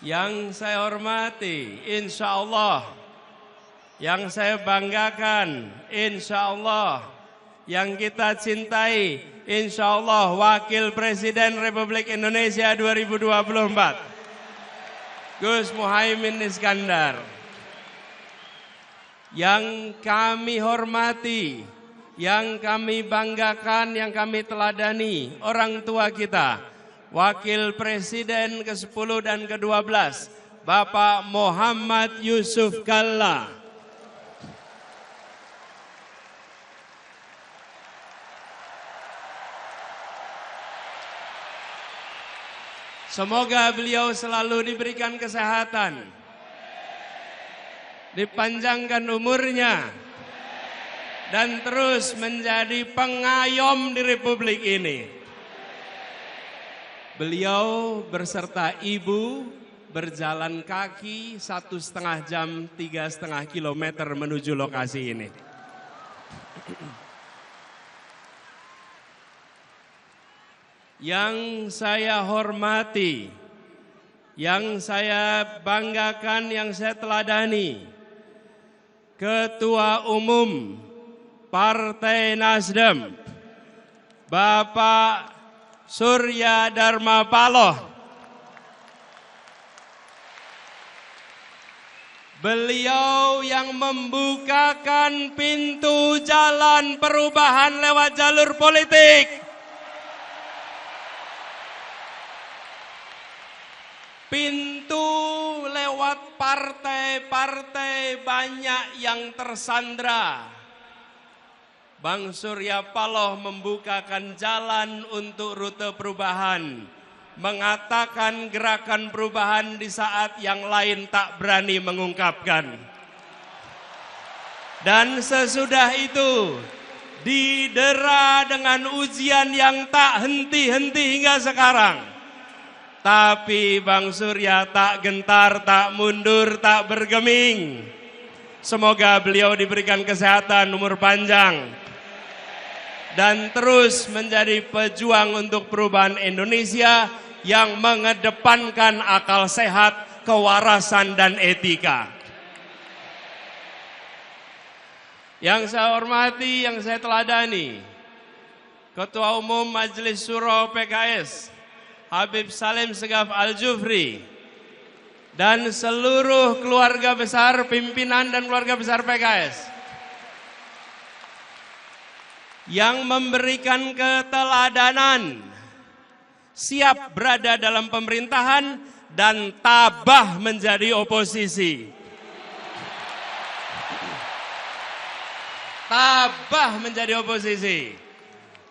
Yang saya hormati, insya Allah. Yang saya banggakan, insya Allah. Yang kita cintai, insya Allah Wakil Presiden Republik Indonesia 2024, Gus Muhaimin Iskandar. Yang kami hormati, yang kami banggakan, yang kami teladani, orang tua kita, Wakil Presiden ke-10 dan ke-12, Bapak Muhammad Yusuf Kalla. Semoga beliau selalu diberikan kesehatan, dipanjangkan umurnya, dan terus menjadi pengayom di Republik ini. Beliau berserta ibu berjalan kaki 1,5 jam 3,5 kilometer menuju lokasi ini. Yang saya hormati, yang saya banggakan, yang saya teladani, Ketua Umum Partai Nasdem, Bapak Surya Dharma Paloh. Beliau yang membukakan pintu jalan perubahan lewat jalur politik. Pintu lewat partai-partai banyak yang tersandra. Bang Surya Paloh membukakan jalan untuk rute perubahan, mengatakan gerakan perubahan di saat yang lain tak berani mengungkapkan. Dan sesudah itu didera dengan ujian yang tak henti-henti hingga sekarang. Tapi Bang Surya tak gentar, tak mundur, tak bergeming. Semoga beliau diberikan kesehatan, umur panjang, dan terus menjadi pejuang untuk perubahan Indonesia yang mengedepankan akal sehat, kewarasan, dan etika. Yang saya hormati, yang saya teladani, Ketua Umum Majelis Syuro PKS, Habib Salim Segaf Al-Jufri, dan seluruh keluarga besar pimpinan dan keluarga besar PKS yang memberikan keteladanan, siap berada dalam pemerintahan dan tabah menjadi oposisi. Tabah menjadi oposisi.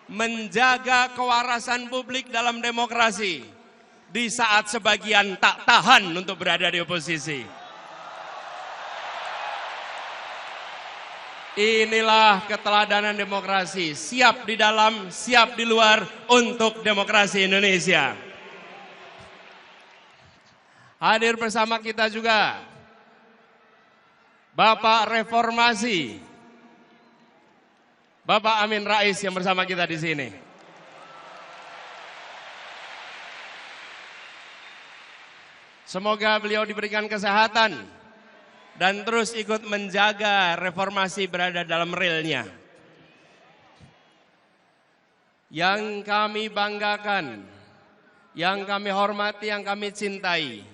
Menjaga kewarasan publik dalam demokrasi di saat sebagian tak tahan untuk berada di oposisi. Inilah keteladanan demokrasi, siap di dalam, siap di luar untuk demokrasi Indonesia. Hadir bersama kita juga Bapak Reformasi, Bapak Amin Rais yang bersama kita di sini. Semoga beliau diberikan kesehatan dan terus ikut menjaga reformasi berada dalam relnya. Yang kami banggakan, yang kami hormati, yang kami cintai,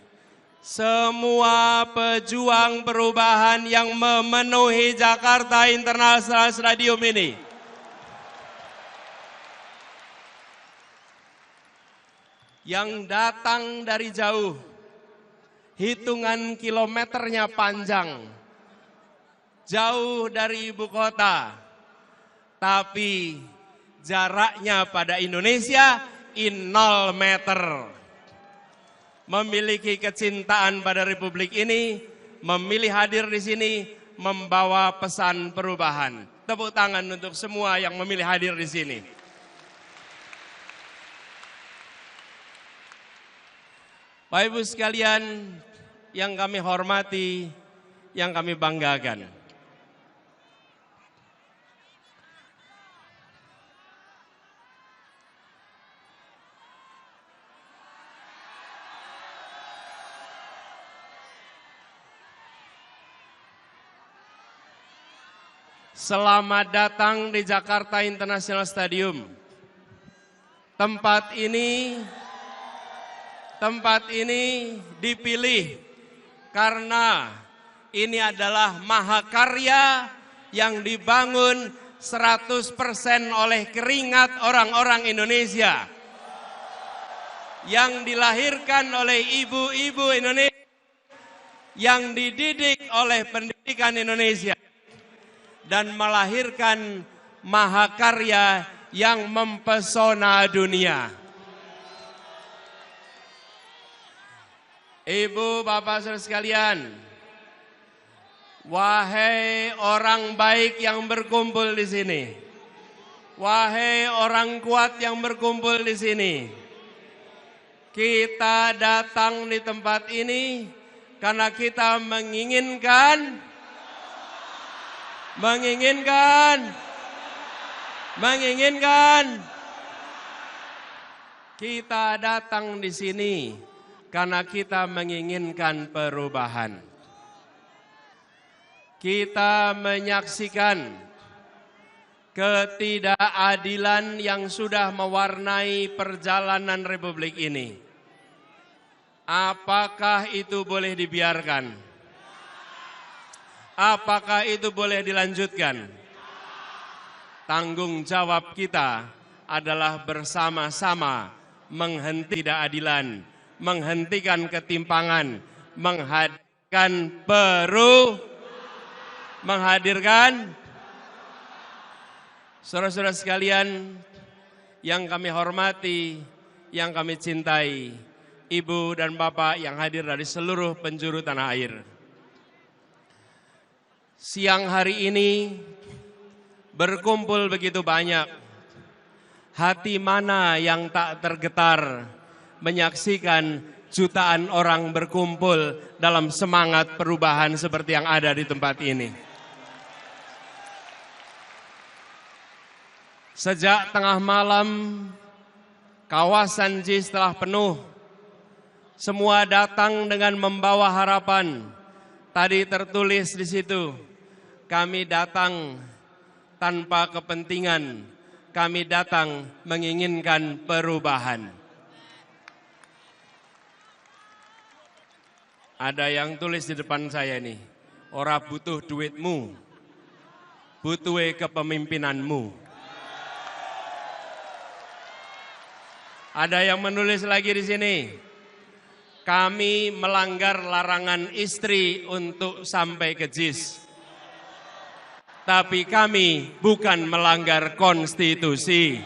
semua pejuang perubahan yang memenuhi Jakarta International Stadium ini. Yang datang dari jauh, hitungan kilometernya panjang, jauh dari ibu kota, tapi jaraknya pada Indonesia 0 meter. Memiliki kecintaan pada Republik ini, memilih hadir di sini, membawa pesan perubahan. Tepuk tangan untuk semua yang memilih hadir di sini. Bapak Ibu sekalian yang kami hormati, yang kami banggakan. Selamat datang di Jakarta International Stadium. Tempat ini dipilih karena ini adalah mahakarya yang dibangun 100% oleh keringat orang-orang Indonesia. Yang dilahirkan oleh ibu-ibu Indonesia, yang dididik oleh pendidikan Indonesia, dan melahirkan mahakarya yang mempesona dunia. Ibu, bapak, saudara sekalian, wahai orang baik yang berkumpul di sini, wahai orang kuat yang berkumpul di sini, kita datang di tempat ini karena kita menginginkan kita datang di sini karena kita menginginkan perubahan. Kita menyaksikan ketidakadilan yang sudah mewarnai perjalanan Republik ini. Apakah itu boleh dibiarkan? Apakah itu boleh dilanjutkan? Tanggung jawab kita adalah bersama-sama menghentikan ketidakadilan, menghentikan ketimpangan, menghadirkan saudara-saudara sekalian yang kami hormati, yang kami cintai, ibu dan bapak yang hadir dari seluruh penjuru tanah air. Siang hari ini berkumpul begitu banyak. Hati mana yang tak tergetar menyaksikan jutaan orang berkumpul dalam semangat perubahan seperti yang ada di tempat ini. Sejak tengah malam, kawasan JIS telah penuh. Semua datang dengan membawa harapan. Tadi tertulis di situ, kami datang tanpa kepentingan, kami datang menginginkan perubahan. Ada yang tulis di depan saya ini, ora butuh duitmu, butuh kepemimpinanmu. Ada yang menulis lagi di sini, kami melanggar larangan istri untuk sampai ke JIS. Tapi kami bukan melanggar konstitusi.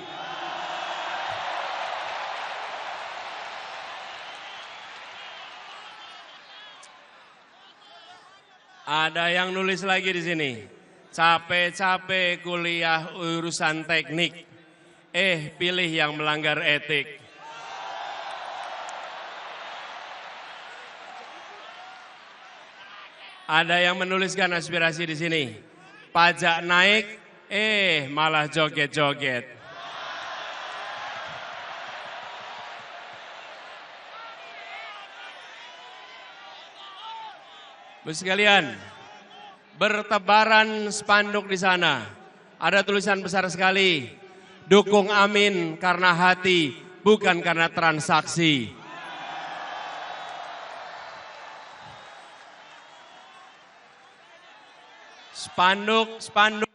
Ada yang nulis lagi di sini, capek-capek kuliah urusan teknik, pilih yang melanggar etik. Ada yang menuliskan aspirasi di sini, pajak naik, malah joget-joget. Bu sekalian, bertebaran spanduk di sana. Ada tulisan besar sekali, dukung Amin karena hati, bukan karena transaksi. Spanduk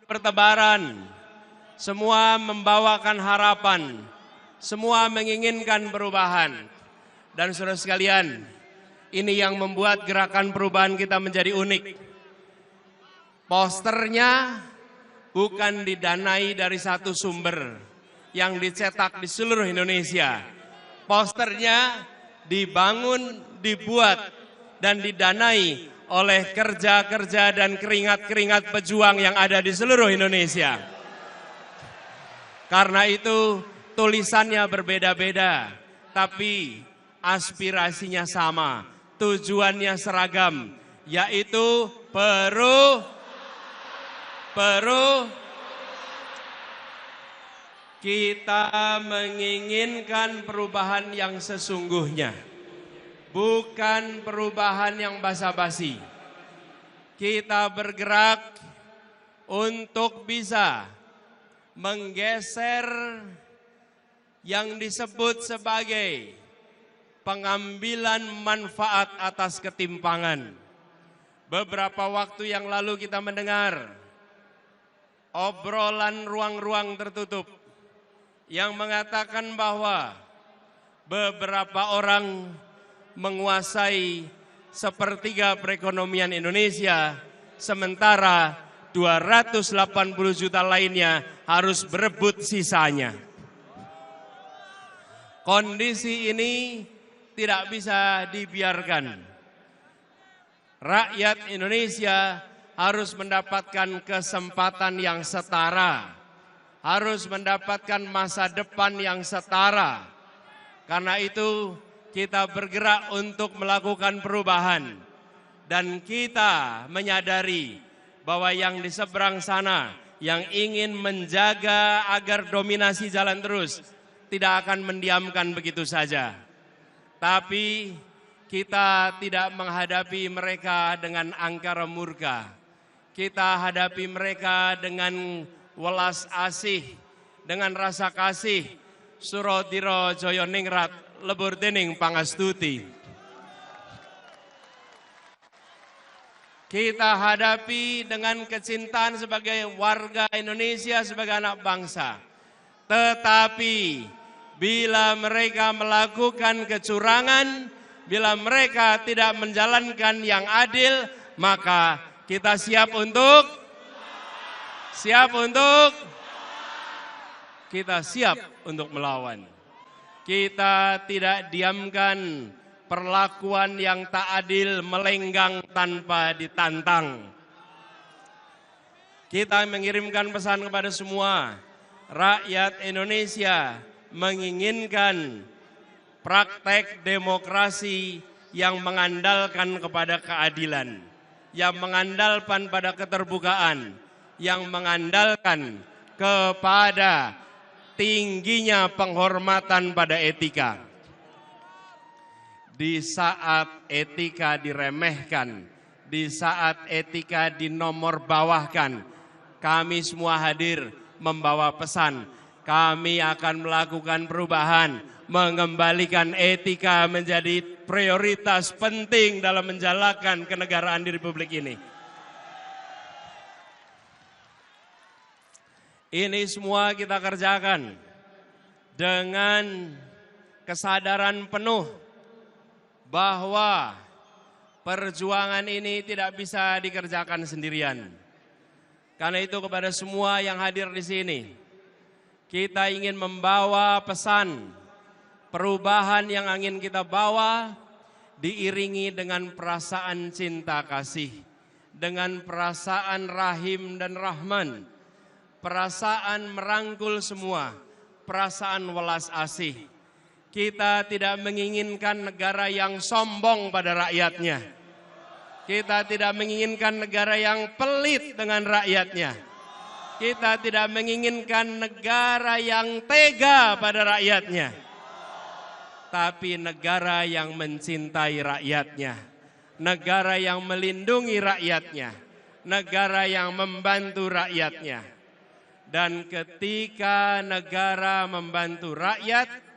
bertebaran, semua membawakan harapan, semua menginginkan perubahan. Dan saudara sekalian, ini yang membuat gerakan perubahan kita menjadi unik. Posternya bukan didanai dari satu sumber yang dicetak di seluruh Indonesia. Posternya dibangun, dibuat, dan didanai oleh kerja-kerja dan keringat-keringat pejuang yang ada di seluruh Indonesia. Karena itu tulisannya berbeda-beda, tapi aspirasinya sama, tujuannya seragam, yaitu kita menginginkan perubahan yang sesungguhnya. Bukan perubahan yang basa-basi. Kita bergerak untuk bisa menggeser yang disebut sebagai pengambilan manfaat atas ketimpangan. Beberapa waktu yang lalu kita mendengar obrolan ruang-ruang tertutup yang mengatakan bahwa beberapa orang menguasai sepertiga perekonomian Indonesia, sementara 280 juta lainnya harus berebut sisanya. Kondisi ini tidak bisa dibiarkan. Rakyat Indonesia harus mendapatkan kesempatan yang setara, harus mendapatkan masa depan yang setara. Karena itu kita bergerak untuk melakukan perubahan dan kita menyadari bahwa yang di seberang sana yang ingin menjaga agar dominasi jalan terus tidak akan mendiamkan begitu saja. Tapi kita tidak menghadapi mereka dengan angkara murka. Kita hadapi mereka dengan welas asih, dengan rasa kasih. Surodiro Joyo Ningrat lebur dening pangastuti. Kita hadapi dengan kecintaan sebagai warga Indonesia, sebagai anak bangsa. Tetapi bila mereka melakukan kecurangan, bila mereka tidak menjalankan yang adil, maka kita siap untuk melawan. Kita tidak diamkan perlakuan yang tak adil melenggang tanpa ditantang. Kita mengirimkan pesan kepada semua rakyat Indonesia menginginkan praktek demokrasi yang mengandalkan kepada keadilan, yang mengandalkan pada keterbukaan, yang mengandalkan kepada tingginya penghormatan pada etika. Di saat etika diremehkan, di saat etika dinomorbawahkan, kami semua hadir membawa pesan. Kami akan melakukan perubahan, mengembalikan etika menjadi prioritas penting dalam menjalankan kenegaraan di Republik ini. Ini semua kita kerjakan dengan kesadaran penuh bahwa perjuangan ini tidak bisa dikerjakan sendirian. Karena itu kepada semua yang hadir di sini, kita ingin membawa pesan perubahan yang ingin kita bawa diiringi dengan perasaan cinta kasih, dengan perasaan rahim dan rahman, perasaan merangkul semua, perasaan welas asih. Kita tidak menginginkan negara yang sombong pada rakyatnya. Kita tidak menginginkan negara yang pelit dengan rakyatnya. Kita tidak menginginkan negara yang tega pada rakyatnya. Tapi negara yang mencintai rakyatnya. Negara yang melindungi rakyatnya. Negara yang membantu rakyatnya. Dan ketika negara membantu rakyat,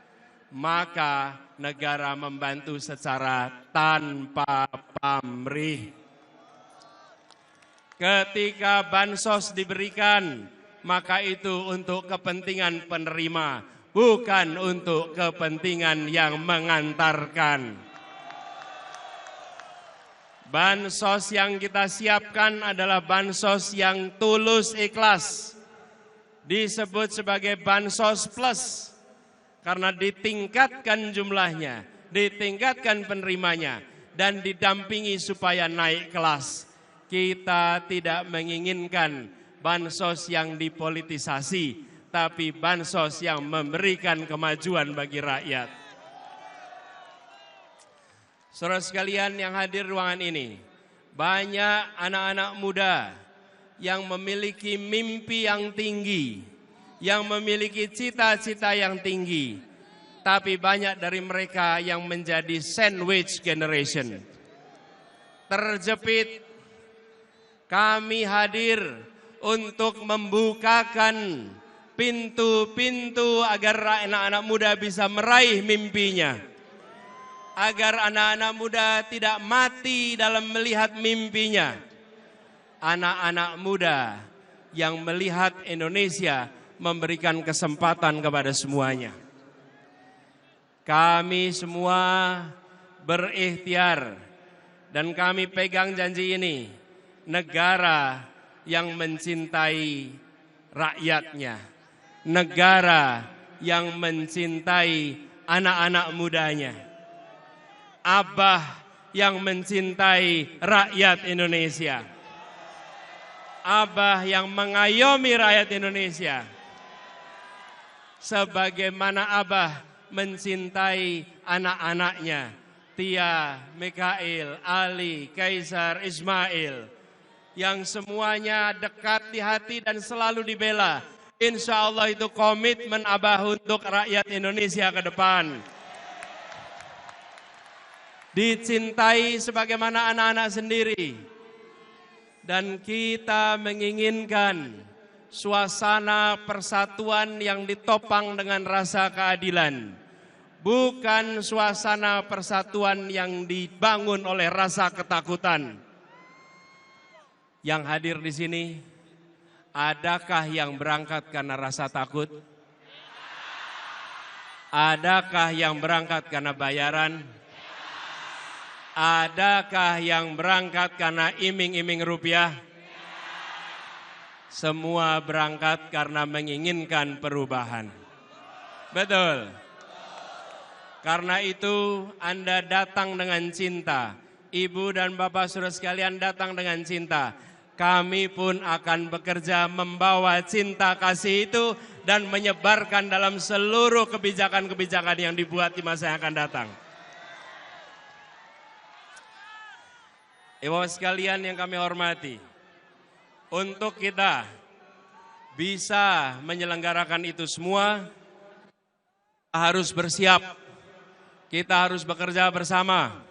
maka negara membantu secara tanpa pamrih. Ketika bansos diberikan, maka itu untuk kepentingan penerima, bukan untuk kepentingan yang mengantarkan. Bansos yang kita siapkan adalah bansos yang tulus ikhlas. Disebut sebagai bansos plus. Karena ditingkatkan jumlahnya, ditingkatkan penerimanya, dan didampingi supaya naik kelas. Kita tidak menginginkan bansos yang dipolitisasi, tapi bansos yang memberikan kemajuan bagi rakyat. Saudara sekalian yang hadir ruangan ini, banyak anak-anak muda yang memiliki mimpi yang tinggi, yang memiliki cita-cita yang tinggi, tapi banyak dari mereka yang menjadi sandwich generation. Terjepit, kami hadir untuk membukakan pintu-pintu agar anak-anak muda bisa meraih mimpinya. Agar anak-anak muda tidak mati dalam melihat mimpinya. Anak-anak muda yang melihat Indonesia memberikan kesempatan kepada semuanya. Kami semua berikhtiar dan kami pegang janji ini. Negara yang mencintai rakyatnya. Negara yang mencintai anak-anak mudanya. Abah yang mencintai rakyat Indonesia. Abah yang mengayomi rakyat Indonesia. Sebagaimana Abah mencintai anak-anaknya. Tia, Mikail, Ali, Kaisar, Ismail. Yang semuanya dekat di hati dan selalu dibela. Insya Allah itu komitmen Abah untuk rakyat Indonesia ke depan. Dicintai sebagaimana anak-anak sendiri. Dan kita menginginkan suasana persatuan yang ditopang dengan rasa keadilan. Bukan suasana persatuan yang dibangun oleh rasa ketakutan. Yang hadir di sini, adakah yang berangkat karena rasa takut? Adakah yang berangkat karena bayaran? Adakah yang berangkat karena iming-iming rupiah? Semua berangkat karena menginginkan perubahan. Betul. Karena itu Anda datang dengan cinta. Ibu dan Bapak saudara sekalian datang dengan cinta. Kami pun akan bekerja membawa cinta kasih itu dan menyebarkan dalam seluruh kebijakan-kebijakan yang dibuat di masa yang akan datang. Ibu sekalian yang kami hormati, untuk kita bisa menyelenggarakan itu semua, kita harus bersiap, kita harus bekerja bersama.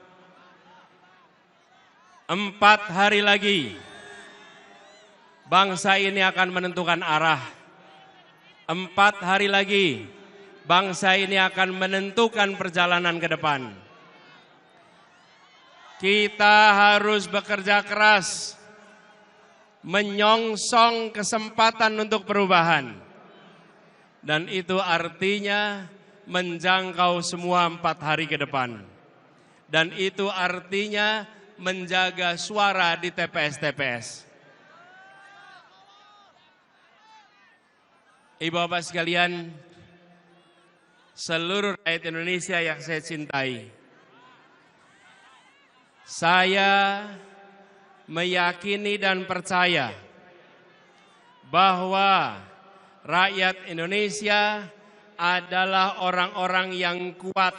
4 hari lagi, bangsa ini akan menentukan arah. 4 hari lagi, bangsa ini akan menentukan perjalanan ke depan. Kita harus bekerja keras, menyongsong kesempatan untuk perubahan. Dan itu artinya menjangkau semua 4 hari ke depan. Dan itu artinya menjaga suara di TPS-TPS. Ibu bapak sekalian, seluruh rakyat Indonesia yang saya cintai, saya meyakini dan percaya bahwa rakyat Indonesia adalah orang-orang yang kuat,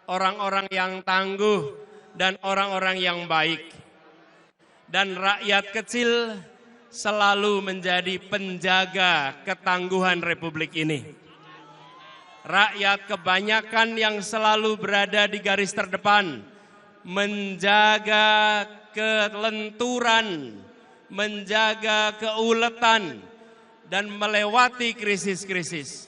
orang-orang yang tangguh, dan orang-orang yang baik. Dan rakyat kecil selalu menjadi penjaga ketangguhan Republik ini. Rakyat kebanyakan yang selalu berada di garis terdepan, menjaga kelenturan, menjaga keuletan, dan melewati krisis-krisis.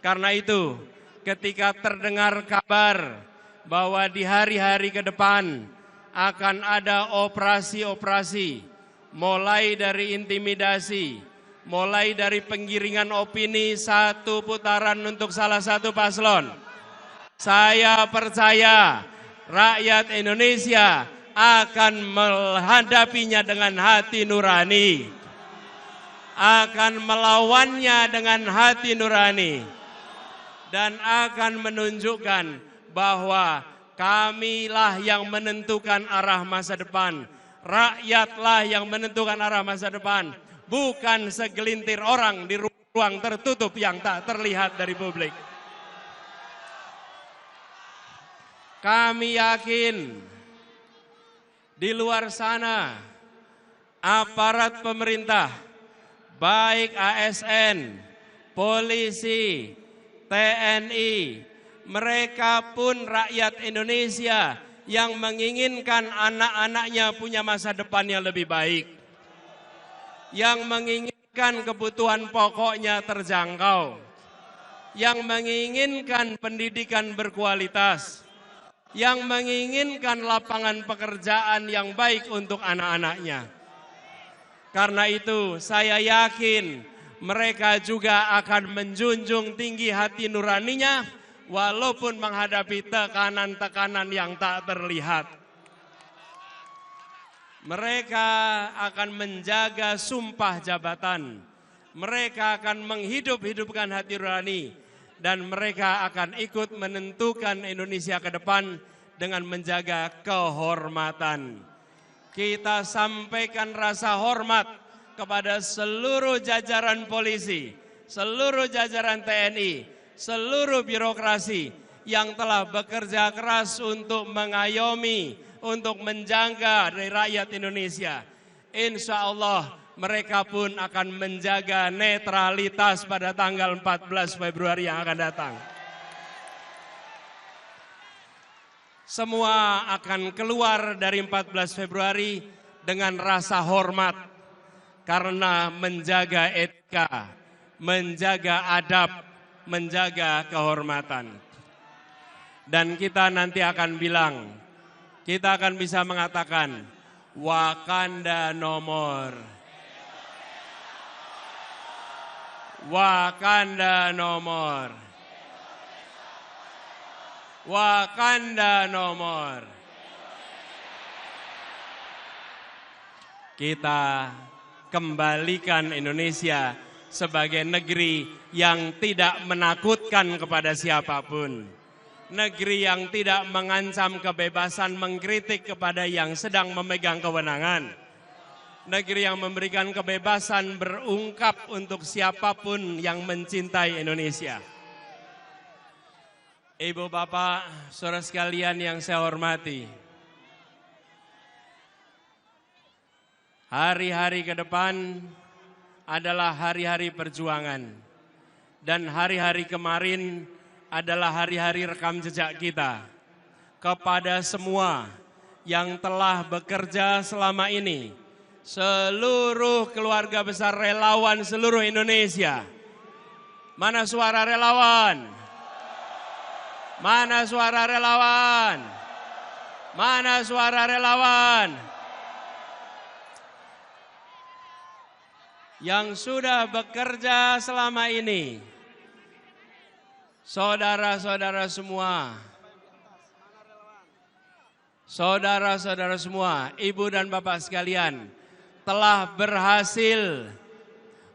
Karena itu, ketika terdengar kabar bahwa di hari-hari ke depan akan ada operasi-operasi, mulai dari intimidasi, mulai dari penggiringan opini 1 putaran untuk salah satu paslon, saya percaya rakyat Indonesia akan menghadapinya dengan hati nurani, akan melawannya dengan hati nurani, dan akan menunjukkan bahwa kamilah yang menentukan arah masa depan, rakyatlah yang menentukan arah masa depan, bukan segelintir orang di ruang tertutup yang tak terlihat dari publik. Kami yakin di luar sana aparat pemerintah, baik ASN, polisi, TNI, mereka pun rakyat Indonesia yang menginginkan anak-anaknya punya masa depan yang lebih baik. Yang menginginkan kebutuhan pokoknya terjangkau, yang menginginkan pendidikan berkualitas, yang menginginkan lapangan pekerjaan yang baik untuk anak-anaknya. Karena itu saya yakin mereka juga akan menjunjung tinggi hati nuraninya walaupun menghadapi tekanan-tekanan yang tak terlihat. Mereka akan menjaga sumpah jabatan, mereka akan menghidup-hidupkan hati nurani, dan mereka akan ikut menentukan Indonesia ke depan dengan menjaga kehormatan. Kita sampaikan rasa hormat kepada seluruh jajaran polisi, seluruh jajaran TNI, seluruh birokrasi yang telah bekerja keras untuk mengayomi, untuk menjaga dari rakyat Indonesia. Insya Allah mereka pun akan menjaga netralitas pada tanggal 14 Februari yang akan datang. Semua akan keluar dari 14 Februari dengan rasa hormat karena menjaga etika, menjaga adab, menjaga kehormatan. Dan kita nanti akan bilang, kita akan bisa mengatakan, Wakanda no more. Wakanda no more. Wakanda no more. Kita kembalikan Indonesia sebagai negeri yang tidak menakutkan kepada siapapun. Negeri yang tidak mengancam kebebasan mengkritik kepada yang sedang memegang kewenangan. Negeri yang memberikan kebebasan berungkap untuk siapapun yang mencintai Indonesia. Ibu, Bapak, saudara sekalian yang saya hormati. Hari-hari ke depan adalah hari-hari perjuangan. Dan hari-hari kemarin adalah hari-hari rekam jejak kita. Kepada semua yang telah bekerja selama ini, seluruh keluarga besar relawan seluruh Indonesia. Mana suara relawan? Mana suara relawan? Mana suara relawan? Yang sudah bekerja selama ini, saudara-saudara semua, saudara-saudara semua, ibu dan bapak sekalian, telah berhasil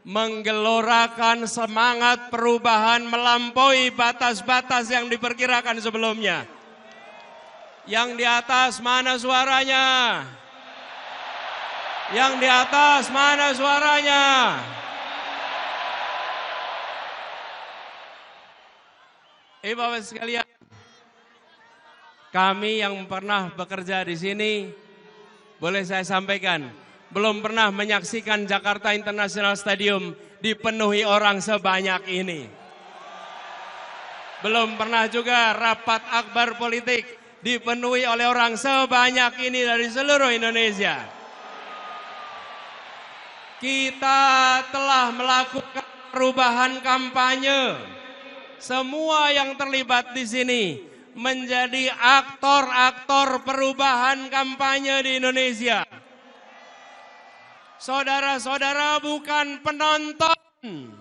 menggelorakan semangat perubahan melampaui batas-batas yang diperkirakan sebelumnya. Yang di atas mana suaranya? Yang di atas mana suaranya? Ibu bapak sekalian, kami yang pernah bekerja di sini, boleh saya sampaikan, belum pernah menyaksikan Jakarta International Stadium dipenuhi orang sebanyak ini. Belum pernah juga rapat akbar politik dipenuhi oleh orang sebanyak ini dari seluruh Indonesia. Kita telah melakukan perubahan kampanye. Semua yang terlibat di sini menjadi aktor-aktor perubahan kampanye di Indonesia. Saudara-saudara bukan penonton,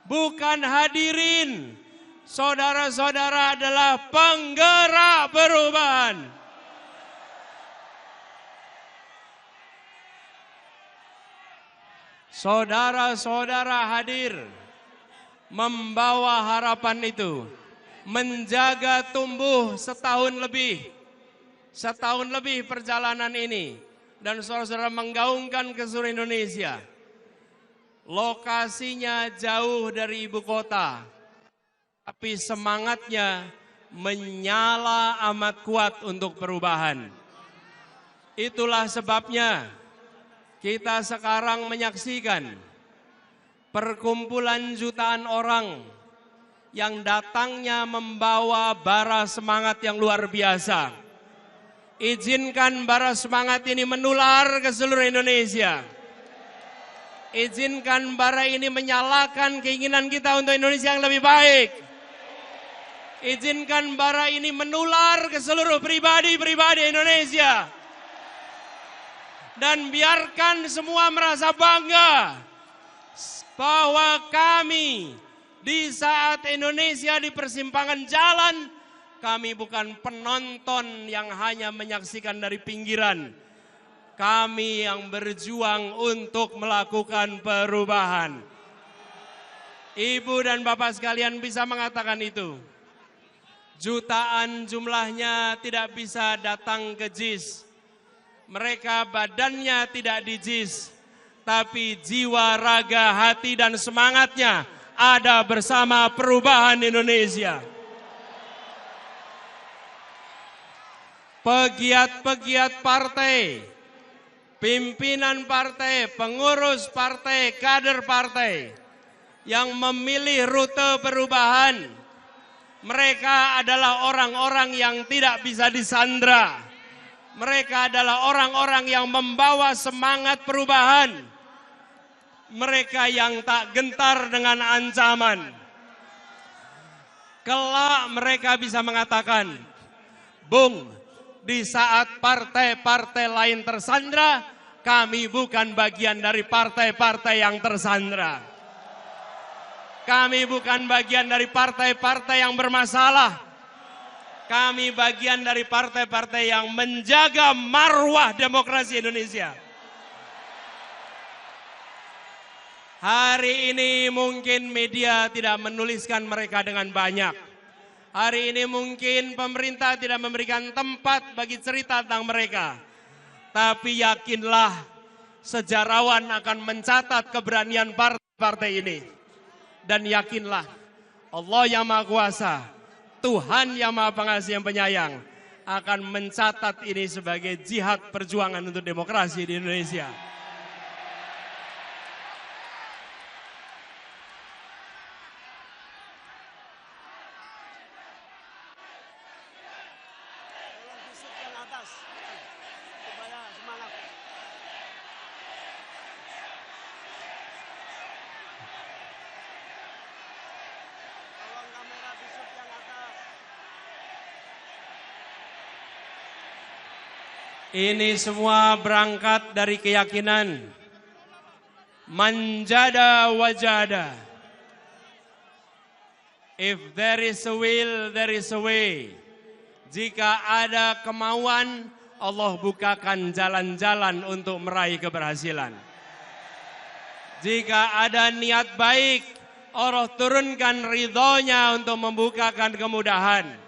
bukan hadirin. Saudara-saudara adalah penggerak perubahan. Saudara-saudara hadir membawa harapan itu, menjaga tumbuh setahun lebih perjalanan ini, dan saudara-saudara menggaungkan ke seluruh Indonesia. Lokasinya jauh dari ibu kota, tapi semangatnya menyala amat kuat untuk perubahan. Itulah sebabnya kita sekarang menyaksikan perkumpulan jutaan orang yang datangnya membawa bara semangat yang luar biasa. Izinkan bara semangat ini menular ke seluruh Indonesia. Izinkan bara ini menyalakan keinginan kita untuk Indonesia yang lebih baik. Izinkan bara ini menular ke seluruh pribadi-pribadi Indonesia. Dan biarkan semua merasa bangga bahwa kami di saat Indonesia di persimpangan jalan, kami bukan penonton yang hanya menyaksikan dari pinggiran. Kami yang berjuang untuk melakukan perubahan. Ibu dan Bapak sekalian bisa mengatakan itu. Jutaan jumlahnya tidak bisa datang ke JIS. Mereka badannya tidak di JIS, tapi jiwa, raga, hati, dan semangatnya ada bersama perubahan Indonesia. Pegiat-pegiat partai, pimpinan partai, pengurus partai, kader partai yang memilih rute perubahan, mereka adalah orang-orang yang tidak bisa disandra. Mereka adalah orang-orang yang membawa semangat perubahan. Mereka yang tak gentar dengan ancaman. Kelak mereka bisa mengatakan, Bung, di saat partai-partai lain tersandra, kami bukan bagian dari partai-partai yang tersandra. Kami bukan bagian dari partai-partai yang bermasalah. Kami bagian dari partai-partai yang menjaga marwah demokrasi Indonesia. Hari ini mungkin media tidak menuliskan mereka dengan banyak. Hari ini mungkin pemerintah tidak memberikan tempat bagi cerita tentang mereka. Tapi yakinlah, sejarawan akan mencatat keberanian partai-partai ini. Dan yakinlah, Allah yang Maha Kuasa, Tuhan yang Maha Pengasih yang penyayang, akan mencatat ini sebagai jihad perjuangan untuk demokrasi di Indonesia. Ini semua berangkat dari keyakinan manjada wajada. If there is a will, there is a way. Jika ada kemauan, Allah bukakan jalan-jalan untuk meraih keberhasilan. Jika ada niat baik, Allah turunkan ridhonya untuk membukakan kemudahan.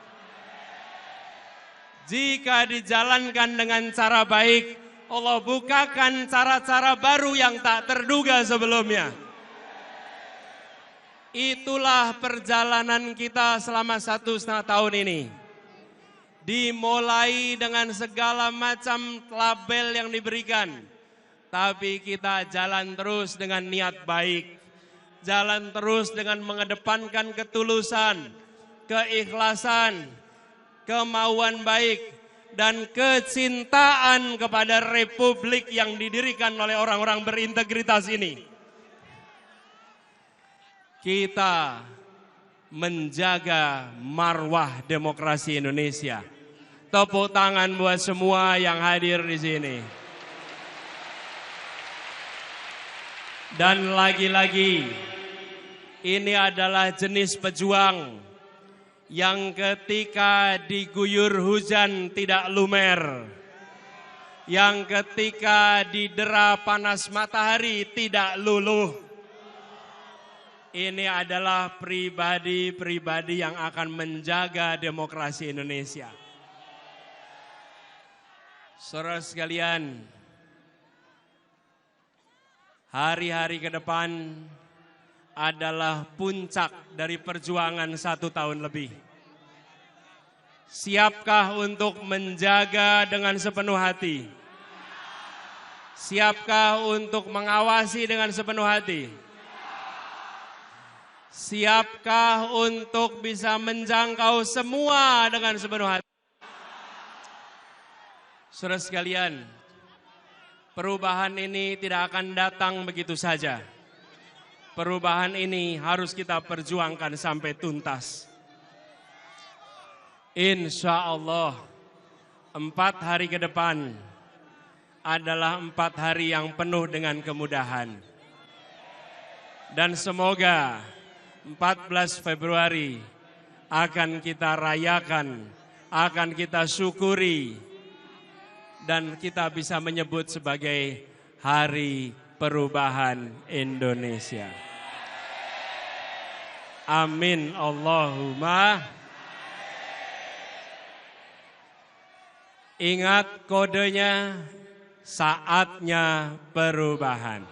Jika dijalankan dengan cara baik, Allah bukakan cara-cara baru yang tak terduga sebelumnya. Itulah perjalanan kita selama 1,5 tahun ini. Dimulai dengan segala macam label yang diberikan. Tapi kita jalan terus dengan niat baik. Jalan terus dengan mengedepankan ketulusan, keikhlasan, kemauan baik, dan kecintaan kepada republik yang didirikan oleh orang-orang berintegritas ini. Kita menjaga marwah demokrasi Indonesia. Tepuk tangan buat semua yang hadir di sini. Dan lagi-lagi, ini adalah jenis pejuang yang ketika diguyur hujan tidak lumer, yang ketika didera panas matahari tidak luluh. Ini adalah pribadi-pribadi yang akan menjaga demokrasi Indonesia. Saudara sekalian, hari-hari ke depan adalah puncak dari perjuangan 1 tahun lebih. Siapkah untuk menjaga dengan sepenuh hati? Siapkah untuk mengawasi dengan sepenuh hati? Siapkah untuk bisa menjangkau semua dengan sepenuh hati? Saudara sekalian, Perubahan ini tidak akan datang begitu saja. Perubahan ini harus kita perjuangkan sampai tuntas. Insya Allah 4 hari ke depan adalah 4 hari yang penuh dengan kemudahan. Dan semoga 14 Februari akan kita rayakan, akan kita syukuri, dan kita bisa menyebut sebagai Hari Perubahan Indonesia. Amin Allahumma. Ingat kodenya, saatnya perubahan.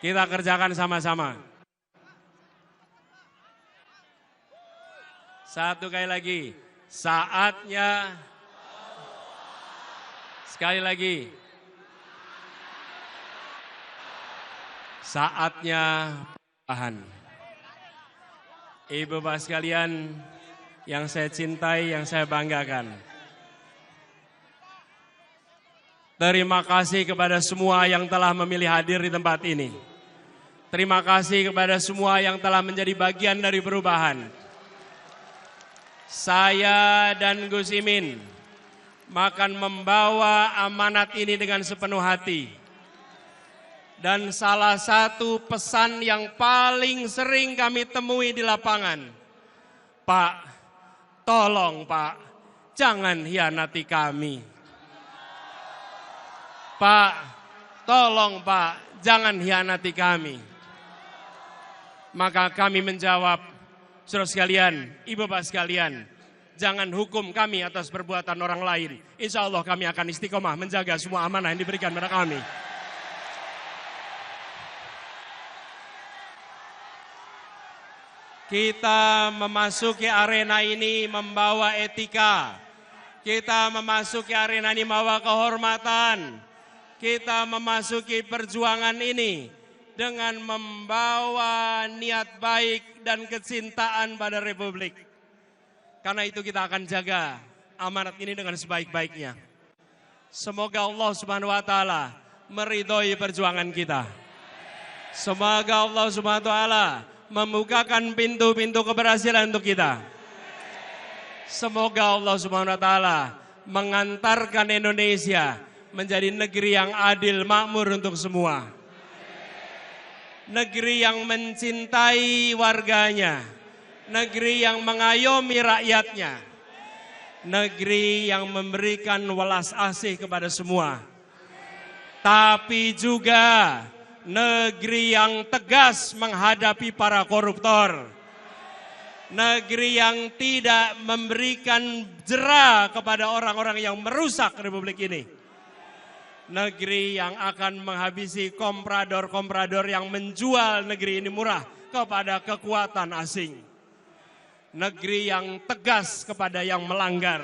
Kita kerjakan sama-sama. Satu kali lagi, saatnya. Sekali lagi, saatnya perubahan. Ibu bapak sekalian yang saya cintai, yang saya banggakan. Terima kasih kepada semua yang telah memilih hadir di tempat ini. Terima kasih kepada semua yang telah menjadi bagian dari perubahan. Saya dan Gus Imin akan membawa amanat ini dengan sepenuh hati. Dan salah satu pesan yang paling sering kami temui di lapangan, Pak, tolong Pak, jangan hianati kami. Pak, tolong Pak, jangan hianati kami. Maka kami menjawab, saudara sekalian, ibu bapak sekalian, jangan hukum kami atas perbuatan orang lain. Insya Allah kami akan istiqomah menjaga semua amanah yang diberikan kepada kami. Kita memasuki arena ini membawa etika. Kita memasuki arena ini membawa kehormatan. Kita memasuki perjuangan ini dengan membawa niat baik dan kecintaan pada Republik. Karena itu kita akan jaga amanat ini dengan sebaik-baiknya. Semoga Allah Subhanahu wa taala meridhoi perjuangan kita. Semoga Allah Subhanahu wa taala membukakan pintu-pintu keberhasilan untuk kita. Semoga Allah Subhanahu wa taala mengantarkan Indonesia menjadi negeri yang adil, makmur untuk semua. Negeri yang mencintai warganya, negeri yang mengayomi rakyatnya, negeri yang memberikan welas asih kepada semua. Tapi juga negeri yang tegas menghadapi para koruptor. Negeri yang tidak memberikan jera kepada orang-orang yang merusak Republik ini. Negeri yang akan menghabisi komprador-komprador yang menjual negeri ini murah kepada kekuatan asing. Negeri yang tegas kepada yang melanggar,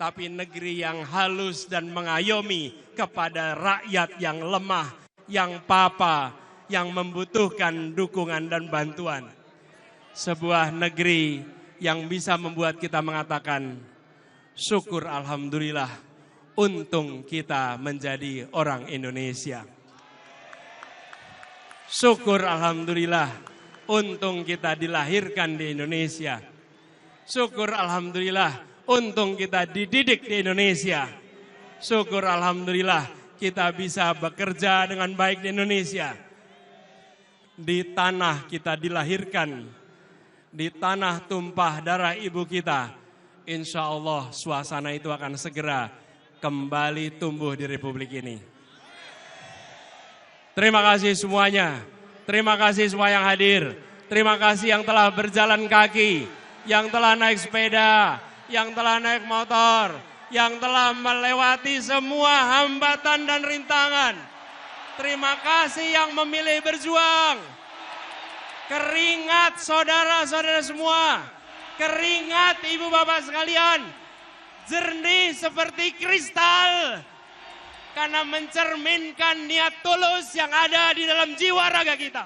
tapi negeri yang halus dan mengayomi kepada rakyat yang lemah, yang papa, yang membutuhkan dukungan dan bantuan. Sebuah negeri yang bisa membuat kita mengatakan, syukur alhamdulillah, untung kita menjadi orang Indonesia. Syukur alhamdulillah, untung kita dilahirkan di Indonesia. Syukur alhamdulillah, untung kita dididik di Indonesia. Syukur alhamdulillah, kita bisa bekerja dengan baik di Indonesia. Di tanah kita dilahirkan, di tanah tumpah darah ibu kita. Insya Allah suasana itu akan segera kembali tumbuh di Republik ini. Terima kasih semuanya. Terima kasih semua yang hadir. Terima kasih yang telah berjalan kaki, yang telah naik sepeda, yang telah naik motor, yang telah melewati semua hambatan dan rintangan. Terima kasih yang memilih berjuang. Keringat saudara-saudara semua, keringat ibu bapak sekalian, jernih seperti kristal, karena mencerminkan niat tulus yang ada di dalam jiwa raga kita.